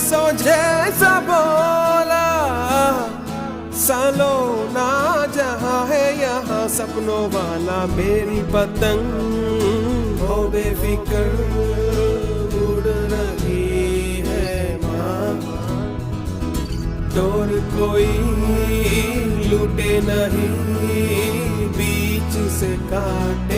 सो जैसा बोला, सालो ना जहाँ है यहाँ सपनों वाला मेरी पतंग हो बेफिक्र उड़ रही है माँ। डोर कोई लूटे नहीं बीच से काटे